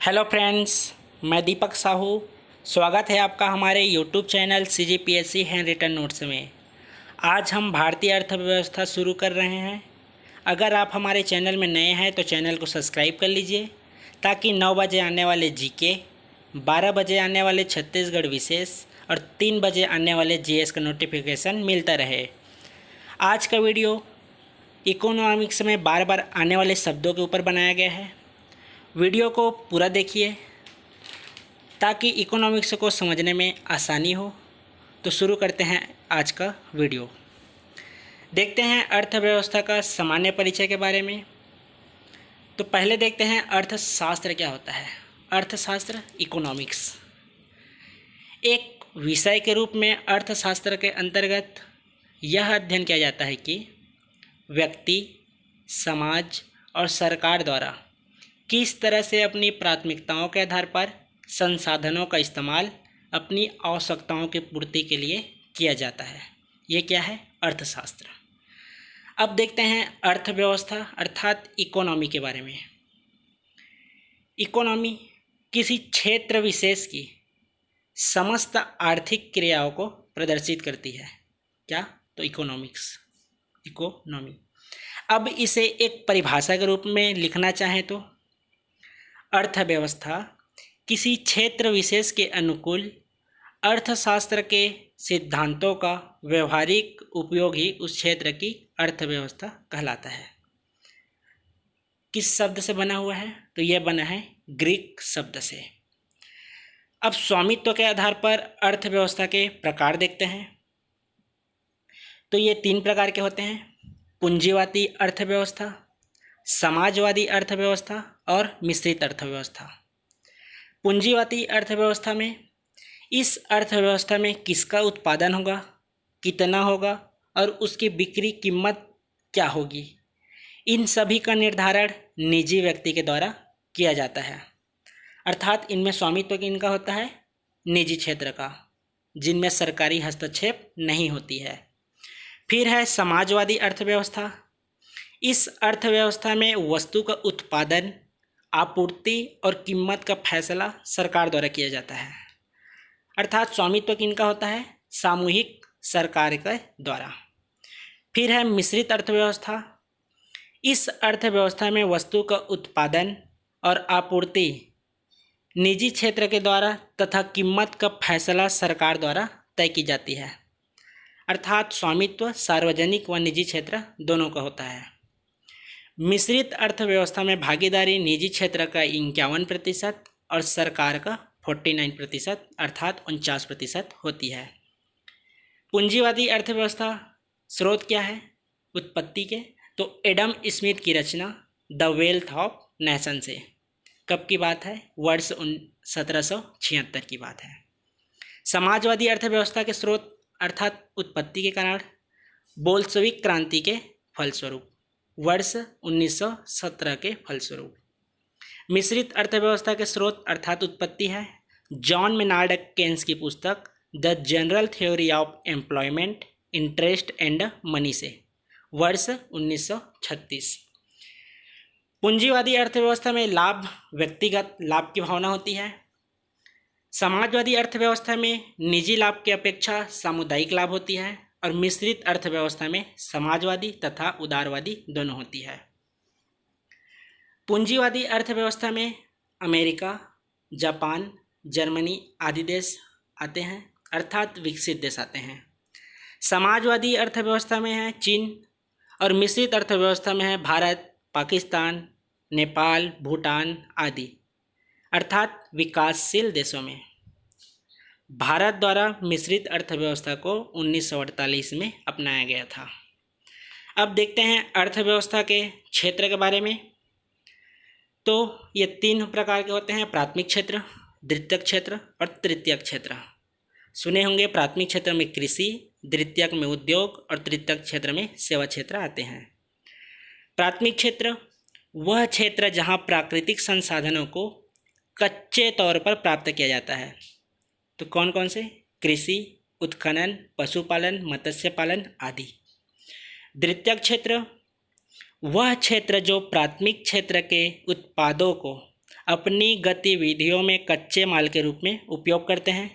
Hello friends, मैं दीपक साहू। स्वागत है आपका हमारे YouTube channel CGPSC handwritten notes में। आज हम भारतीय अर्थव्यवस्था शुरू कर रहे हैं। अगर आप हमारे चैनल में नए हैं तो चैनल को सब्सक्राइब कर लीजिए ताकि 9 बजे आने वाले जीके, 12 बजे आने वाले छत्तीसगढ़ विशेष और 3 बजे आने वाले जीएस का नोटिफिकेशन मिलता रहे। आज का वीडियो इकोनॉमिक्स में बार बार आने वाले शब्दों के ऊपर बनाया गया है। वीडियो को पूरा देखिए ताकि इकोनॉमिक्स को समझने में आसानी हो। तो शुरू करते हैं आज का वीडियो। देखते हैं अर्थव्यवस्था का सामान्य परिचय के बारे में। तो पहले देखते हैं अर्थशास्त्र क्या होता है। अर्थशास्त्र इकोनॉमिक्स एक विषय के रूप में अर्थशास्त्र के अंतर्गत यह अध्ययन किया जाता है कि व्यक्ति, समाज और सरकार द्वारा किस तरह से अपनी प्राथमिकताओं के आधार पर संसाधनों का इस्तेमाल अपनी आवश्यकताओं की पूर्ति के लिए किया जाता है। ये क्या है? अर्थशास्त्र। अब देखते हैं अर्थव्यवस्था अर्थात इकोनॉमी के बारे में। इकोनॉमी किसी क्षेत्र विशेष की समस्त आर्थिक क्रियाओं को प्रदर्शित करती है। क्या? तो इकोनॉमी। अब इसे एक परिभाषा के रूप में लिखना चाहें तो अर्थव्यवस्था किसी क्षेत्र विशेष के अनुकूल अर्थशास्त्र के सिद्धांतों का व्यवहारिक उपयोग ही उस क्षेत्र की अर्थव्यवस्था कहलाता है। किस शब्द से बना हुआ है? तो यह बना है ग्रीक शब्द से। अब स्वामित्व के आधार पर अर्थव्यवस्था के प्रकार देखते हैं। तो ये 3 प्रकार के होते हैं: पूंजीवादी अर्थव्यवस्था, समाजवादी अर्थव्यवस्था और मिश्रित अर्थव्यवस्था। पूंजीवादी अर्थव्यवस्था में इस अर्थव्यवस्था में किसका उत्पादन होगा, कितना होगा और उसकी बिक्री कीमत क्या होगी, इन सभी का निर्धारण निजी व्यक्ति के द्वारा किया जाता है। अर्थात इनमें स्वामित्व इनका होता है निजी क्षेत्र का, जिनमें सरकारी हस्तक्षेप नहीं होती है। फिर है समाजवादी अर्थव्यवस्था। इस अर्थव्यवस्था में वस्तु का उत्पादन, आपूर्ति और कीमत का फैसला सरकार द्वारा किया जाता है। अर्थात स्वामित्व किनका होता है? सामूहिक सरकार के द्वारा। फिर है मिश्रित अर्थव्यवस्था। इस अर्थव्यवस्था में वस्तु का उत्पादन और आपूर्ति निजी क्षेत्र के द्वारा तथा कीमत का फैसला सरकार द्वारा तय की जाती है। अर्थात स्वामित्व सार्वजनिक व निजी क्षेत्र दोनों का होता है। मिश्रित अर्थव्यवस्था में भागीदारी निजी क्षेत्र का 51% और सरकार का 49% अर्थात 49% होती है। पूंजीवादी अर्थव्यवस्था स्रोत क्या है उत्पत्ति के? तो एडम स्मिथ की रचना द वेल्थ ऑफ नेशन से। कब की बात है? वर्ष 1776 की बात है। समाजवादी अर्थव्यवस्था के स्रोत अर्थात उत्पत्ति के कारण बोल्शेविक क्रांति के फलस्वरूप वर्ष 1917 के फलस्वरूप। मिश्रित अर्थव्यवस्था के स्रोत अर्थात उत्पत्ति है जॉन मेनार्ड केन्स की पुस्तक the general theory of employment, interest and money से वर्ष 1936। पूंजीवादी अर्थव्यवस्था में लाभ, व्यक्तिगत लाभ की भावना होती है। समाजवादी अर्थव्यवस्था में निजी लाभ की अपेक्षा सामुदायिक लाभ होती है और मिश्रित अर्थव्यवस्था में समाजवादी तथा उदारवादी दोनों होती है। पूंजीवादी अर्थव्यवस्था में अमेरिका, जापान, जर्मनी आदि देश आते हैं, अर्थात विकसित देश आते हैं। समाजवादी अर्थव्यवस्था में है चीन और मिश्रित अर्थव्यवस्था में है भारत, पाकिस्तान, नेपाल, भूटान आदि, अर्थात विकासशील देशों में। भारत द्वारा मिश्रित अर्थव्यवस्था को 1948 में अपनाया गया था। अब देखते हैं अर्थव्यवस्था के क्षेत्र के बारे में। तो ये 3 प्रकार के होते हैं: प्राथमिक क्षेत्र, द्वितीयक क्षेत्र और तृतीयक क्षेत्र। सुने होंगे, प्राथमिक क्षेत्र में कृषि, द्वितीयक में उद्योग और तृतीयक क्षेत्र में सेवा क्षेत्र आते हैं। प्राथमिक क्षेत्र वह क्षेत्र जहाँ प्राकृतिक संसाधनों को कच्चे तौर पर प्राप्त किया जाता है। तो कौन कौन से? कृषि, उत्खनन, पशुपालन, मत्स्य पालन आदि। द्वितीयक क्षेत्र वह क्षेत्र जो प्राथमिक क्षेत्र के उत्पादों को अपनी गतिविधियों में कच्चे माल के रूप में उपयोग करते हैं।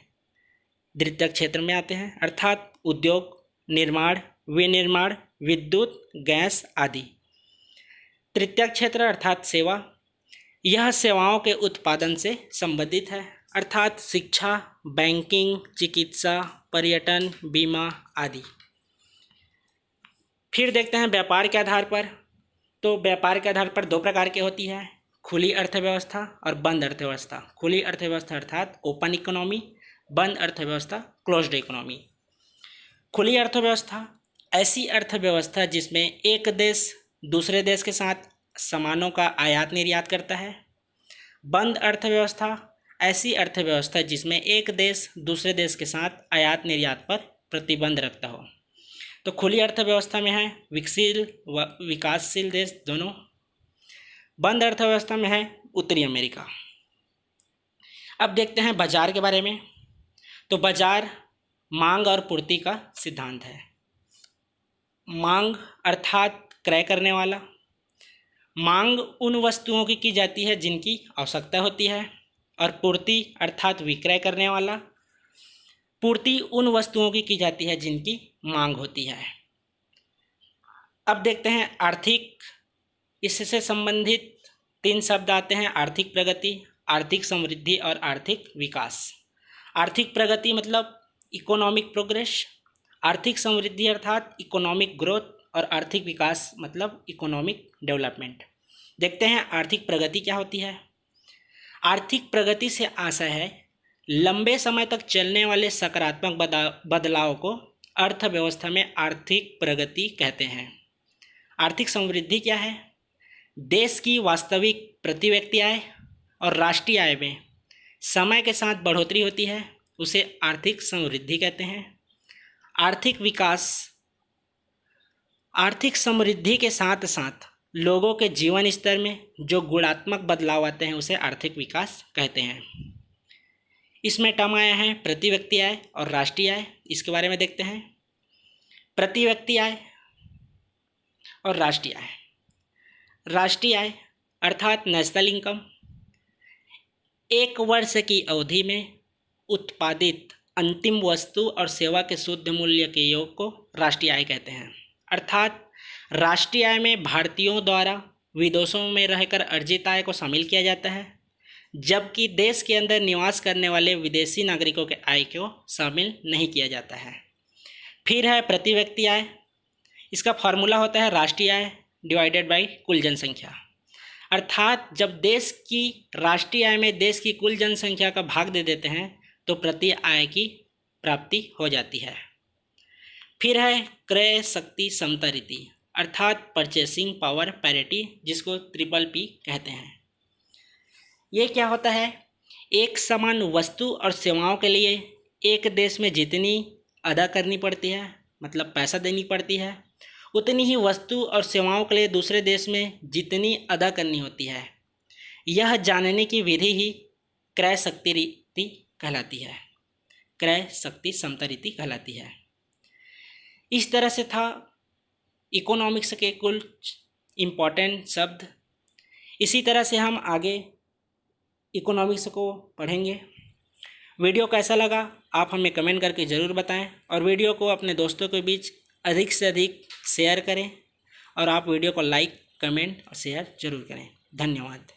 द्वितीयक क्षेत्र में आते हैं, अर्थात उद्योग, निर्माण, विनिर्माण, विद्युत, गैस आदि। तृतीयक क्षेत्र अर्थात सेवा, यह सेवाओं के उत्पादन से संबंधित है, अर्थात शिक्षा, बैंकिंग, चिकित्सा, पर्यटन, बीमा आदि। फिर देखते हैं व्यापार के आधार पर। तो व्यापार के आधार पर दो प्रकार की होती है, खुली अर्थव्यवस्था और बंद अर्थव्यवस्था। खुली अर्थव्यवस्था अर्थात ओपन इकोनॉमी, बंद अर्थव्यवस्था क्लोज्ड इकोनॉमी। खुली अर्थव्यवस्था ऐसी अर्थव्यवस्था जिसमें एक देश दूसरे देश के साथ सामानों का आयात निर्यात करता है। बंद अर्थव्यवस्था ऐसी अर्थव्यवस्था जिसमें एक देश दूसरे देश के साथ आयात निर्यात पर प्रतिबंध रखता हो। तो खुली अर्थव्यवस्था में है विकसित व विकासशील देश दोनों। बंद अर्थव्यवस्था में है उत्तरी अमेरिका। अब देखते हैं बाजार के बारे में। तो बाजार मांग और पूर्ति का सिद्धांत है। मांग अर्थात क्रय करने वाला। मांग उन वस्तुओं की जाती है जिनकी आवश्यकता होती है, और पूर्ति अर्थात विक्रय करने वाला। पूर्ति उन वस्तुओं की जाती है जिनकी मांग होती है। अब देखते हैं आर्थिक, इससे संबंधित तीन शब्द आते हैं, आर्थिक प्रगति, आर्थिक समृद्धि और आर्थिक विकास। आर्थिक प्रगति मतलब इकोनॉमिक प्रोग्रेस, आर्थिक समृद्धि अर्थात इकोनॉमिक ग्रोथ, और आर्थिक विकास मतलब इकोनॉमिक डेवलपमेंट। देखते हैं आर्थिक प्रगति क्या होती है। आर्थिक प्रगति से आशय है लंबे समय तक चलने वाले सकारात्मक बदलाव को अर्थव्यवस्था में आर्थिक प्रगति कहते हैं। आर्थिक समृद्धि क्या है? देश की वास्तविक प्रति व्यक्ति आय और राष्ट्रीय आय में समय के साथ बढ़ोतरी होती है, उसे आर्थिक समृद्धि कहते हैं। आर्थिक विकास, आर्थिक समृद्धि के साथ साथ लोगों के जीवन स्तर में जो गुणात्मक बदलाव आते हैं उसे आर्थिक विकास कहते हैं। इसमें टर्म आया है प्रति व्यक्ति आय और राष्ट्रीय आय। इसके बारे में देखते हैं। प्रति व्यक्ति आय और राष्ट्रीय आय। राष्ट्रीय आय अर्थात नेशनल इनकम, एक वर्ष की अवधि में उत्पादित अंतिम वस्तु और सेवा के शुद्ध मूल्य के योग को राष्ट्रीय आय कहते हैं। अर्थात राष्ट्रीय आय में भारतीयों द्वारा विदेशों में रहकर अर्जित आय को शामिल किया जाता है, जबकि देश के अंदर निवास करने वाले विदेशी नागरिकों के आय को शामिल नहीं किया जाता है। फिर है प्रति व्यक्ति आय। इसका फॉर्मूला होता है राष्ट्रीय आय डिवाइडेड बाय कुल जनसंख्या। अर्थात जब देश की राष्ट्रीय आय में देश की कुल जनसंख्या का भाग दे देते हैं तो प्रति आय की प्राप्ति हो जाती है। फिर है क्रय शक्ति समता रीति अर्थात परचेसिंग पावर पैरिटी, जिसको PPP कहते हैं। ये क्या होता है? एक समान वस्तु और सेवाओं के लिए एक देश में जितनी अदा करनी पड़ती है, मतलब पैसा देनी पड़ती है, उतनी ही वस्तु और सेवाओं के लिए दूसरे देश में जितनी अदा करनी होती है। यह जानने की विधि ही क्रय शक्ति रीति कहलाती है, क्रय शक्ति समता रीति कहलाती है। इस तरह से था इकोनॉमिक्स के कुल इम्पॉर्टेंट शब्द। इसी तरह से हम आगे इकोनॉमिक्स को पढ़ेंगे। वीडियो कैसा लगा आप हमें कमेंट करके ज़रूर बताएं, और वीडियो को अपने दोस्तों के बीच अधिक से अधिक शेयर करें, और आप वीडियो को लाइक, कमेंट और शेयर ज़रूर करें। धन्यवाद।